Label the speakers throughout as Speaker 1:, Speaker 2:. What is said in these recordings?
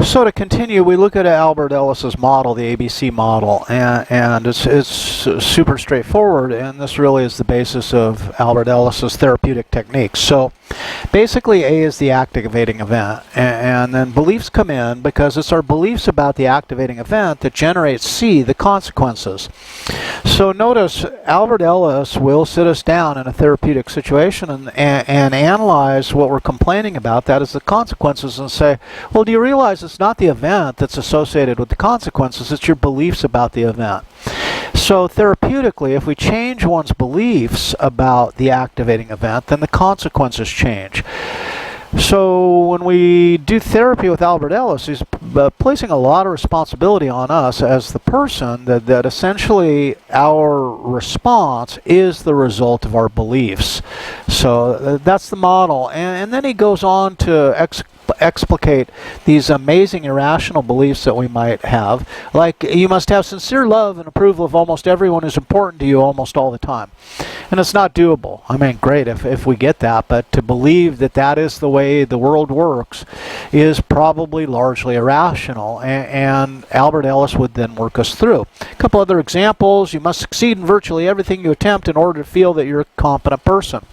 Speaker 1: So to continue, we look at Albert Ellis's model, the ABC model, and it's super straightforward, and this really is the basis of Albert Ellis's therapeutic techniques. So basically, A is the activating event, and then beliefs come in because it's our beliefs about the activating event that generates C, the consequences. So notice Albert Ellis will sit us down in a therapeutic situation and analyze what we're complaining about, that is the consequences, and say, well, do you realize it's not the event that's associated with the consequences, it's your beliefs about the event. So therapeutically, if we change one's beliefs about the activating event, then the consequences change. So when we do therapy with Albert Ellis, he's placing a lot of responsibility on us as the person that essentially our response is the result of our beliefs. So that's the model. And then he goes on to explicate these amazing irrational beliefs that we might have, like you must have sincere love and approval of almost everyone who's important to you almost all the time. And it's not doable. I mean, great if we get that, but to believe that that is the way the world works is probably largely irrational, and Albert Ellis would then work us through. A couple other examples: you must succeed in virtually everything you attempt in order to feel that you're a competent person.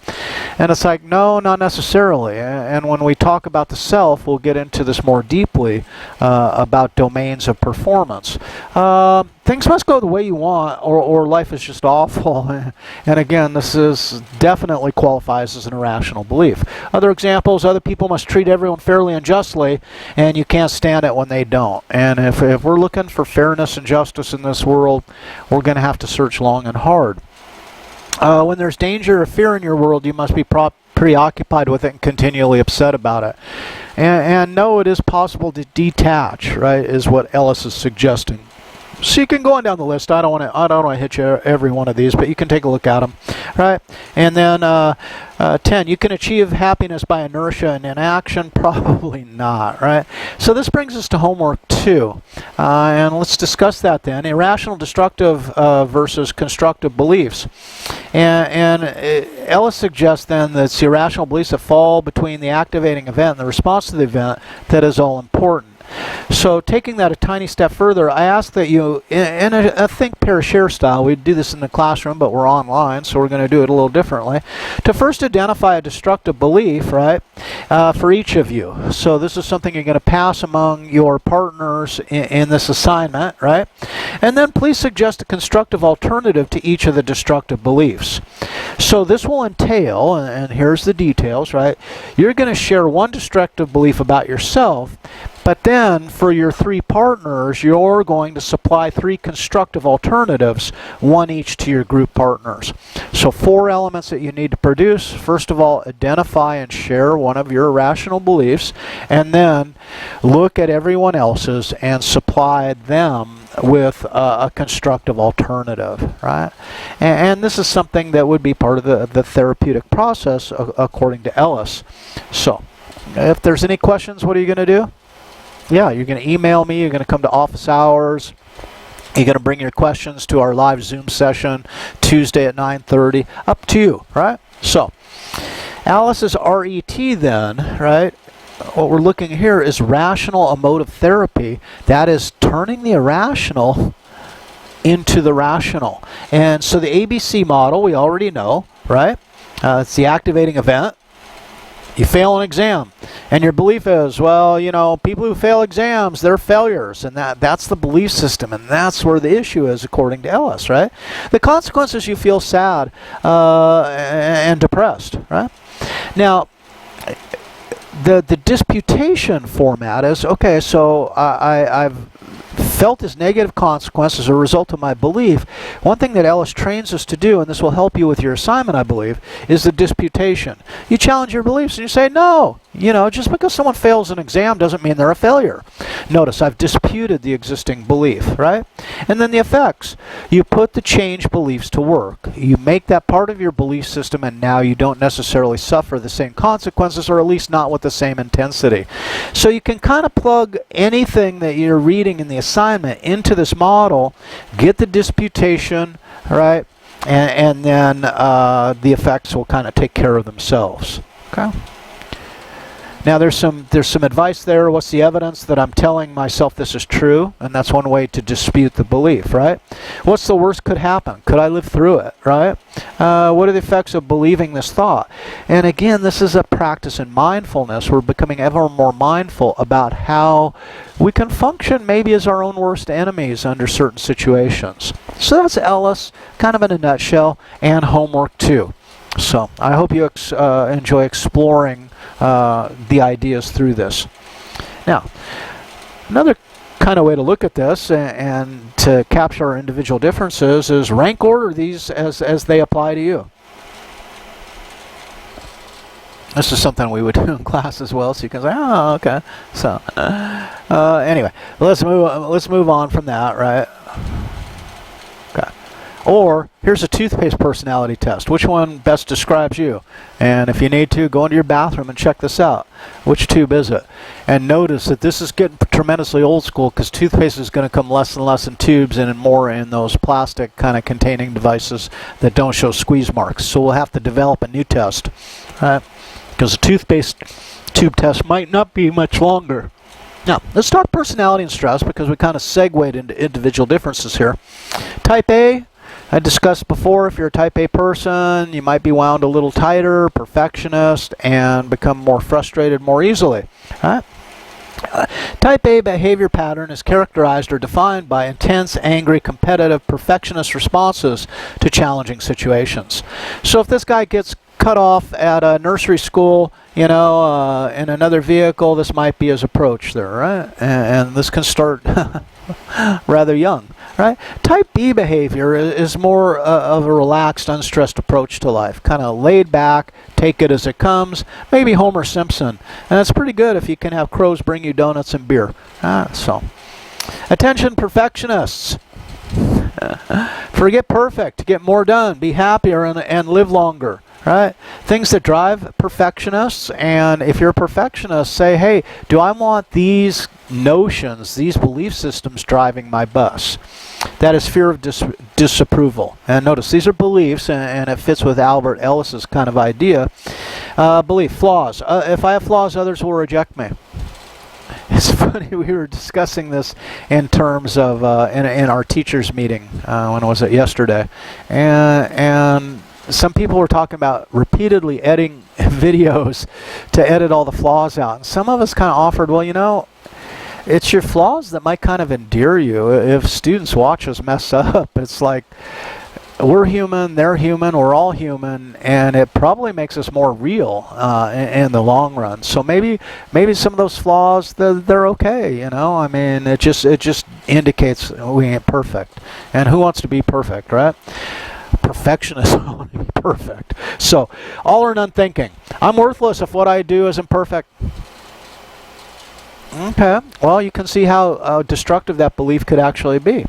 Speaker 1: And it's like, no, not necessarily. And when we talk about the self, we'll get into this more deeply about domains of performance. Things must go the way you want, or life is just awful. And again, this is definitely qualifies as an irrational belief. Other examples: other people must treat everyone fairly and justly, and you can't stand it when they don't. And if we're looking for fairness and justice in this world, we're going to have to search long and hard. When there's danger or fear in your world, you must be preoccupied with it and continually upset about it. And no, it is possible to detach, right, is what Ellis is suggesting. So you can go on down the list. I don't want to hit you every one of these, but you can take a look at them, right? And then 10, you can achieve happiness by inertia and inaction. Probably not, right? So this brings us to homework 2, and let's discuss that then. Irrational, destructive versus constructive beliefs. And Ellis suggests then that it's the irrational beliefs that fall between the activating event and the response to the event that is all important. So taking that a tiny step further, I ask that you, in a think, pair, share style, we do this in the classroom, but we're online, so we're going to do it a little differently, to first identify a destructive belief, right, for each of you. So this is something you're going to pass among your partners in this assignment, right? And then please suggest a constructive alternative to each of the destructive beliefs. So this will entail, and here's the details, right? You're going to share one destructive belief about yourself, but then for your 3 partners, you're going to supply 3 constructive alternatives, one each to your group partners. So 4 elements that you need to produce. First of all, identify and share one of your irrational beliefs, and then look at everyone else's and supply them with a constructive alternative, right? And this is something that would be part of the therapeutic process according to Ellis. So if there's any questions, what are you going to do? Yeah, you're going to email me, you're going to come to office hours, you're going to bring your questions to our live Zoom session Tuesday at 9:30, up to you, right? So, Alice's RET then, right, what we're looking here is rational emotive therapy. That is turning the irrational into the rational. And so the ABC model, we already know, right? It's the activating event. You fail an exam, and your belief is, well, you know, people who fail exams, they're failures, and that's the belief system, and that's where the issue is according to Ellis, right? The consequences, you feel sad and depressed, right? Now, the disputation format is, okay, so I've felt this negative consequence as a result of my belief. One thing that Ellis trains us to do, and this will help you with your assignment, I believe, is the disputation. You challenge your beliefs and you say, no, you know, just because someone fails an exam doesn't mean they're a failure. Notice I've disputed the existing belief, right? And then the effects. You put the changed beliefs to work. You make that part of your belief system, and now you don't necessarily suffer the same consequences, or at least not with the same intensity. So you can kind of plug anything that you're reading in the assignment into this model, get the disputation, right, and then the effects will kind of take care of themselves. Okay. Now there's some advice there. What's the evidence that I'm telling myself this is true? And that's one way to dispute the belief, right? What's the worst could happen? Could I live through it, right? What are the effects of believing this thought? And again, this is a practice in mindfulness. We're becoming ever more mindful about how we can function maybe as our own worst enemies under certain situations. So that's Ellis, kind of in a nutshell, and homework too. So I hope you enjoy exploring the ideas through this. Now, another kind of way to look at this and to capture our individual differences is rank order these as they apply to you. This is something we would do in class as well, so you can say, oh, okay. So, anyway, let's move on from that, right? Okay. Or, here's a toothpaste personality test. Which one best describes you? And if you need to, go into your bathroom and check this out. Which tube is it? And notice that this is getting tremendously old school because toothpaste is going to come less and less in tubes and more in those plastic kind of containing devices that don't show squeeze marks. So we'll have to develop a new test, right? Because a toothpaste tube test might not be much longer. Now, let's talk personality and stress because we kind of segued into individual differences here. Type A, I discussed before, if you're a type A person, you might be wound a little tighter, perfectionist, and become more frustrated more easily. Right? Type A behavior pattern is characterized or defined by intense, angry, competitive, perfectionist responses to challenging situations. So if this guy gets cut off at a nursery school, you know, in another vehicle, this might be his approach there, right? And this can start rather young, right? Type B behavior is more of a relaxed, unstressed approach to life, kind of laid back, take it as it comes, maybe Homer Simpson. And it's pretty good if you can have crows bring you donuts and beer. So, attention perfectionists. Forget perfect, get more done, be happier, and live longer. Right? Things that drive perfectionists, and if you're a perfectionist, say, hey, do I want these notions, these belief systems driving my bus? That is fear of disapproval. And notice, these are beliefs, and it fits with Albert Ellis's kind of idea. Belief, flaws. If I have flaws, others will reject me. It's funny, we were discussing this in terms of, in our teachers' meeting, when was it, yesterday, and some people were talking about repeatedly editing videos to edit all the flaws out. And some of us kind of offered, well, you know, it's your flaws that might kind of endear you. If students watch us mess up, it's like we're human, they're human, we're all human, and it probably makes us more real in the long run. So maybe some of those flaws, they're okay, you know? I mean, it just indicates we ain't perfect. And who wants to be perfect, right? Perfectionists want to be perfect. So, all or none thinking. I'm worthless if what I do isn't perfect. Okay, well, you can see how destructive that belief could actually be.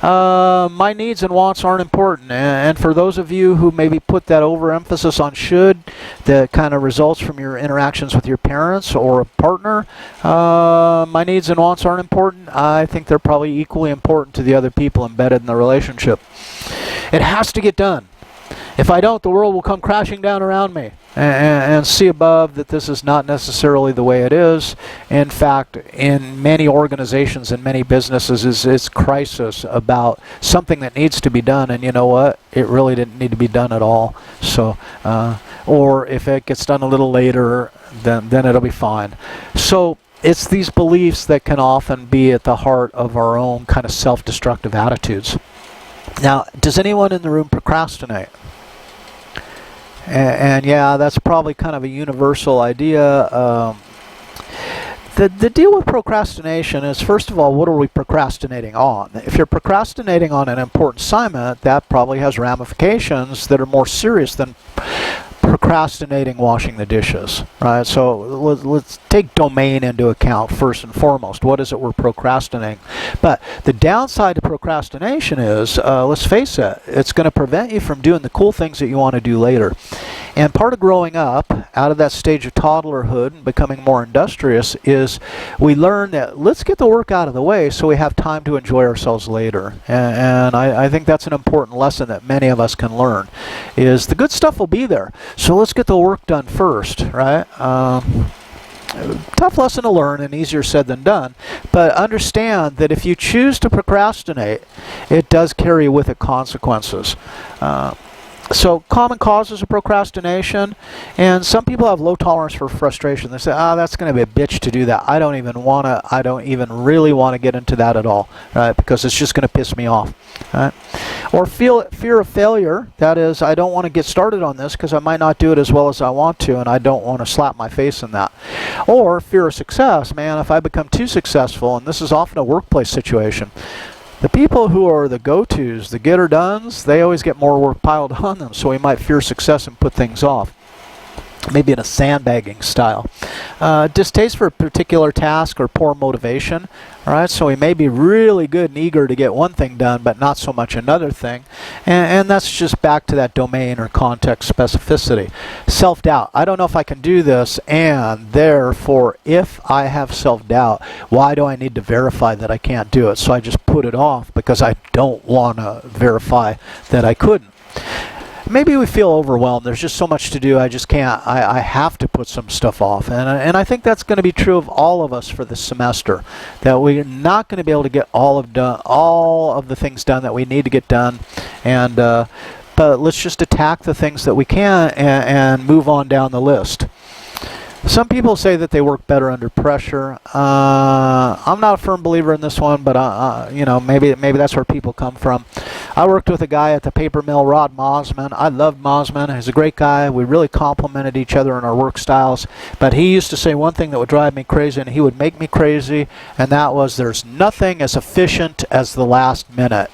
Speaker 1: My needs and wants aren't important. And for those of you who maybe put that overemphasis on should, that kind of results from your interactions with your parents or a partner, my needs and wants aren't important. I think they're probably equally important to the other people embedded in the relationship. It has to get done. If I don't, the world will come crashing down around me. And see above that this is not necessarily the way it is. In fact, in many organizations and many businesses, it's crisis about something that needs to be done, and you know what? It really didn't need to be done at all. So, or if it gets done a little later, then it'll be fine. So it's these beliefs that can often be at the heart of our own kind of self-destructive attitudes. Now, does anyone in the room procrastinate? And yeah, that's probably kind of a universal idea. The deal with procrastination is, first of all, what are we procrastinating on? If you're procrastinating on an important assignment, that probably has ramifications that are more serious than procrastinating washing the dishes, right? So let's take domain into account first and foremost. What is it we're procrastinating? But the downside to procrastination is, let's face it, it's going to prevent you from doing the cool things that you want to do later. And part of growing up, out of that stage of toddlerhood and becoming more industrious, is we learn that let's get the work out of the way so we have time to enjoy ourselves later. And I think that's an important lesson that many of us can learn, is the good stuff will be there. So let's get the work done first, right? Tough lesson to learn and easier said than done, but understand that if you choose to procrastinate, it does carry with it consequences. So common causes of procrastination, and some people have low tolerance for frustration. They say, that's going to be a bitch to do that. I don't even really want to get into that at all, right? Because it's just going to piss me off, right? Or fear of failure. That is, I don't want to get started on this because I might not do it as well as I want to, and I don't want to slap my face in that. Or fear of success. Man, if I become too successful, and this is often a workplace situation, the people who are the go-tos, the get-her-dones, they always get more work piled on them, so we might fear success and put things off. Maybe in a sandbagging style. Distaste for a particular task or poor motivation. All right, so we may be really good and eager to get one thing done, but not so much another thing. And that's just back to that domain or context specificity. Self-doubt. I don't know if I can do this, and therefore, if I have self-doubt, why do I need to verify that I can't do it? So I just put it off because I don't want to verify that I couldn't. Maybe we feel overwhelmed. There's just so much to do. I just can't. I have to put some stuff off. And I think that's going to be true of all of us for this semester. That we're not going to be able to get all of the things done that we need to get done. And but let's just attack the things that we can and move on down the list. Some people say that they work better under pressure. I'm not a firm believer in this one, but maybe that's where people come from. I worked with a guy at the paper mill, Rod Mosman. I loved Mosman. He's a great guy. We really complemented each other in our work styles. But he used to say one thing that would drive me crazy, and he would make me crazy, and that was there's nothing as efficient as the last minute.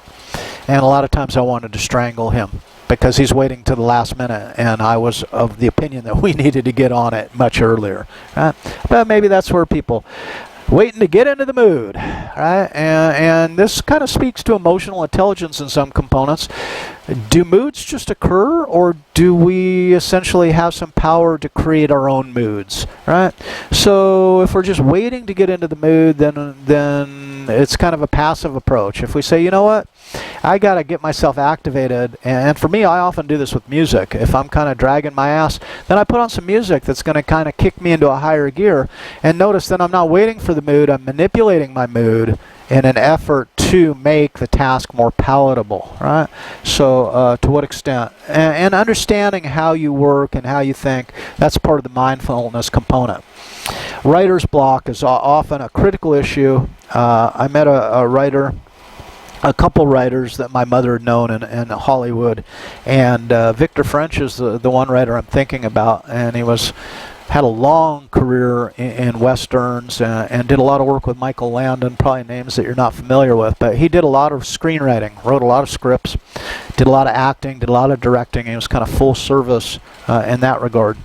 Speaker 1: And a lot of times I wanted to strangle him, because he's waiting to the last minute, and I was of the opinion that we needed to get on it much earlier. Right? But maybe that's where people waiting to get into the mood, right? And this kind of speaks to emotional intelligence in some components. Do moods just occur, or do we essentially have some power to create our own moods, right? So if we're just waiting to get into the mood, then it's kind of a passive approach. If we say, you know what, I got to get myself activated, and for me, I often do this with music. If I'm kind of dragging my ass, then I put on some music that's going to kind of kick me into a higher gear. And notice that I'm not waiting for the mood, I'm manipulating my mood in an effort to make the task more palatable, right? So to what extent? And understanding how you work and how you think, that's part of the mindfulness component. Writer's block is often a critical issue. I met a couple writers that my mother had known in Hollywood, and Victor French is the one writer I'm thinking about, and he had a long career in westerns and did a lot of work with Michael Landon, probably names that you're not familiar with, but he did a lot of screenwriting, wrote a lot of scripts, did a lot of acting, did a lot of directing. He was kind of full service in that regard.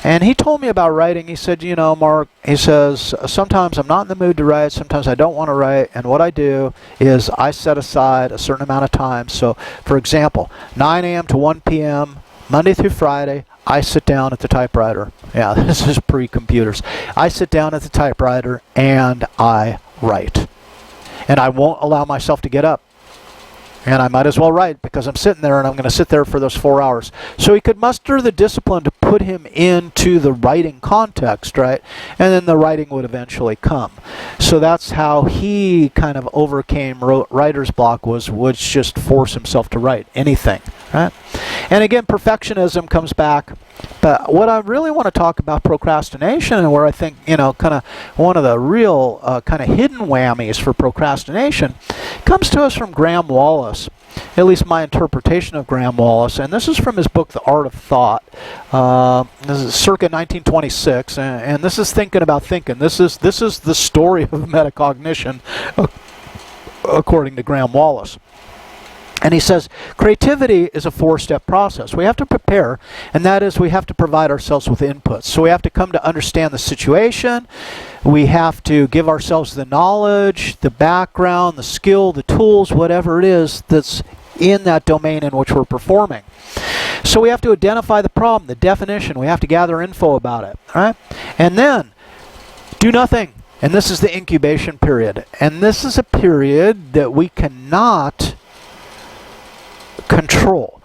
Speaker 1: And he told me about writing. He said, you know, Mark, he says, sometimes I'm not in the mood to write, sometimes I don't want to write, and what I do is I set aside a certain amount of time. So, for example, 9 a.m. to 1 p.m., Monday through Friday, I sit down at the typewriter. Yeah, this is pre-computers. I sit down at the typewriter and I write. And I won't allow myself to get up. And I might as well write because I'm sitting there and I'm going to sit there for those 4 hours. So he could muster the discipline to put him into the writing context, right? And then the writing would eventually come. So that's how he kind of overcame writer's block, was just force himself to write anything, right? And again, perfectionism comes back. But what I really want to talk about procrastination, and where I think, kind of one of the real kind of hidden whammies for procrastination comes to us from Graham Wallace, at least my interpretation of Graham Wallace. And this is from his book, The Art of Thought. This is circa 1926, and this is thinking about thinking. This is the story of metacognition, according to Graham Wallace. And he says, creativity is a four-step process. We have to prepare, and that is we have to provide ourselves with inputs. So we have to come to understand the situation. We have to give ourselves the knowledge, the background, the skill, the tools, whatever it is that's in that domain in which we're performing. So we have to identify the problem, the definition. We have to gather info about it, all right? And then do nothing. And this is the incubation period. And this is a period that we cannot control.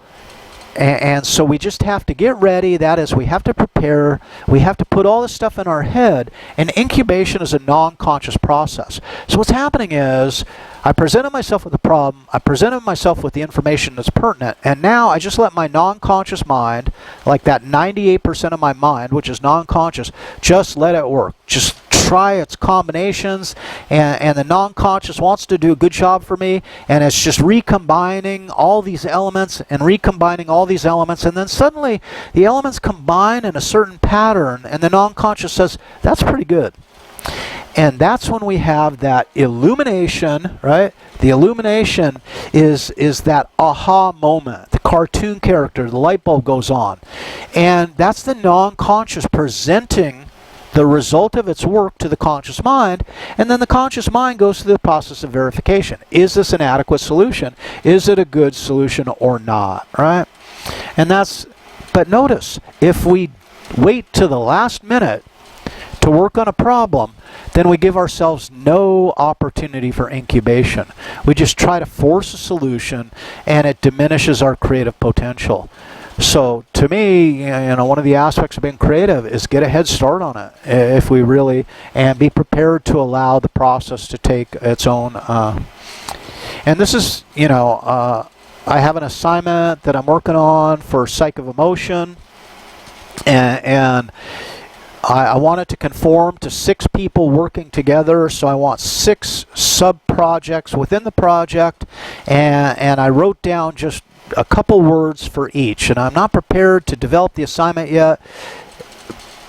Speaker 1: And so we just have to get ready. That is, we have to prepare. We have to put all this stuff in our head. And incubation is a non-conscious process. So what's happening is I presented myself with a problem. I presented myself with the information that's pertinent. And now I just let my non-conscious mind, like that 98% of my mind, which is non-conscious, just let it work. Just try its combinations, and the non-conscious wants to do a good job for me, and it's just recombining all these elements and recombining all these elements, and then suddenly the elements combine in a certain pattern, and the non-conscious says, that's pretty good. And that's when we have that illumination, right? The illumination is that aha moment. The cartoon character, the light bulb goes on. And that's the non-conscious presenting the result of its work to the conscious mind, and then the conscious mind goes through the process of verification. Is this an adequate solution? Is it a good solution or not, right? And that's, but notice, if we wait to the last minute to work on a problem, then we give ourselves no opportunity for incubation. We just try to force a solution, and it diminishes our creative potential. So to me, one of the aspects of being creative is get a head start on it, if we really, and be prepared to allow the process to take its own. And this is, I have an assignment that I'm working on for Psych of Emotion, and I want it to conform to 6 people working together, so I want 6 sub-projects within the project, and I wrote down just a couple words for each, and I'm not prepared to develop the assignment yet,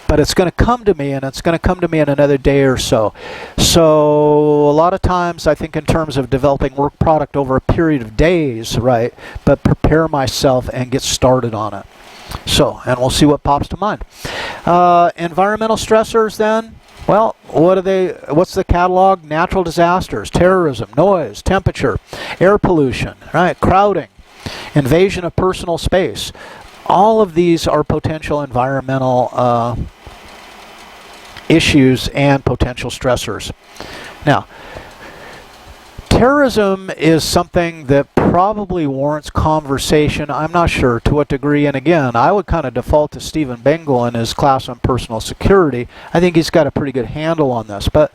Speaker 1: but it's going to come to me, and it's going to come to me in another day or so. So a lot of times I think in terms of developing work product over a period of days, right, but prepare myself and get started on it. So, and we'll see what pops to mind. Environmental stressors then. Well, what's the catalog? Natural disasters, terrorism, noise, temperature, air pollution, right, crowding, invasion of personal space. All of these are potential environmental issues and potential stressors. Now, terrorism is something that probably warrants conversation. I'm not sure to what degree, and again, I would kind of default to Stephen Bengal in his class on personal security. I think he's got a pretty good handle on this. But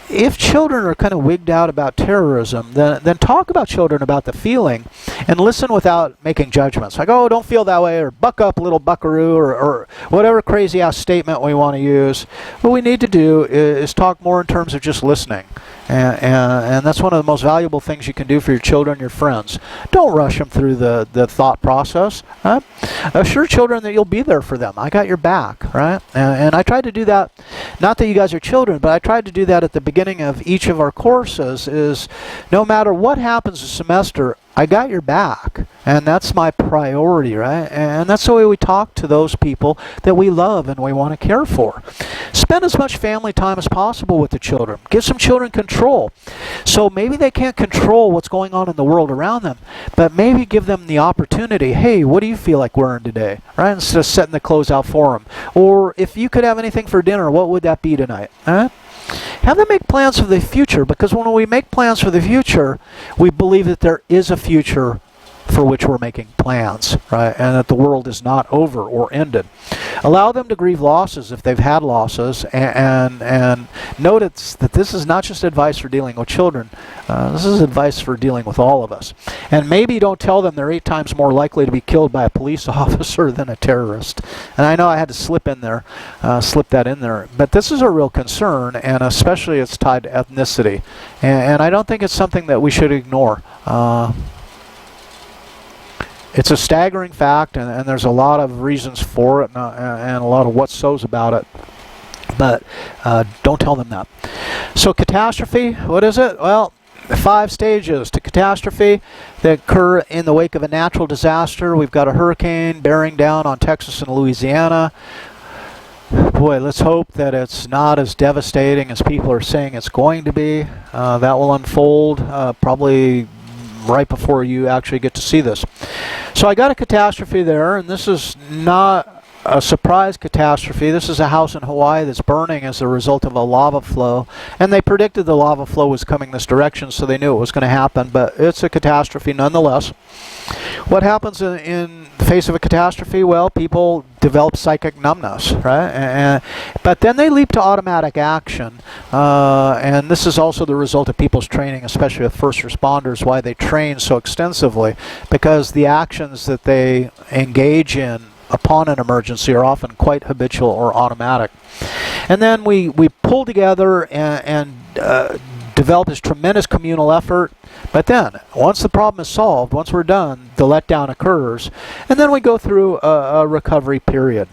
Speaker 1: if children are kind of wigged out about terrorism, then talk about children about the feeling and listen without making judgments. Like, oh, don't feel that way, or buck up, little buckaroo, or whatever crazy-ass statement we want to use. What we need to do is talk more in terms of just listening. And that's one of the most valuable things you can do for your children, your friends. Don't rush them through the thought process. Right? Assure children that you'll be there for them. I got your back, right? And I tried to do that, not that you guys are children, but I tried to do that at the beginning of each of our courses, is no matter what happens this semester, I got your back, and that's my priority, right? And that's the way we talk to those people that we love and we want to care for. Spend as much family time as possible with the children. Give some children control. So maybe they can't control what's going on in the world around them, but maybe give them the opportunity, hey, what do you feel like wearing today, right? Instead of setting the clothes out for them. Or if you could have anything for dinner, what would that be tonight? Huh? Have them make plans for the future, because when we make plans for the future, we believe that there is a future for which we're making plans, right? And that the world is not over or ended. Allow them to grieve losses if they've had losses, and notice that this is not just advice for dealing with children. This is advice for dealing with all of us. And maybe don't tell them they're 8 times more likely to be killed by a police officer than a terrorist. And I know I had to slip that in there. But this is a real concern, and especially it's tied to ethnicity. And I don't think it's something that we should ignore. It's a staggering fact, and there's a lot of reasons for it, and a lot of what-so's about it. But don't tell them that. So catastrophe, what is it? Well, 5 stages to catastrophe that occur in the wake of a natural disaster. We've got a hurricane bearing down on Texas and Louisiana. Boy, let's hope that it's not as devastating as people are saying it's going to be. That will unfold probably right before you actually get to see this. So I got a catastrophe there, and this is not a surprise catastrophe. This is a house in Hawaii that's burning as a result of a lava flow, and they predicted the lava flow was coming this direction, so they knew it was going to happen, but it's a catastrophe nonetheless. What happens in the face of a catastrophe, well, people develop psychic numbness, right? But then they leap to automatic action, and this is also the result of people's training, especially with first responders, why they train so extensively, because the actions that they engage in upon an emergency are often quite habitual or automatic. And then we pull together and develop this tremendous communal effort. But then, once the problem is solved, once we're done, the letdown occurs, and then we go through a recovery period.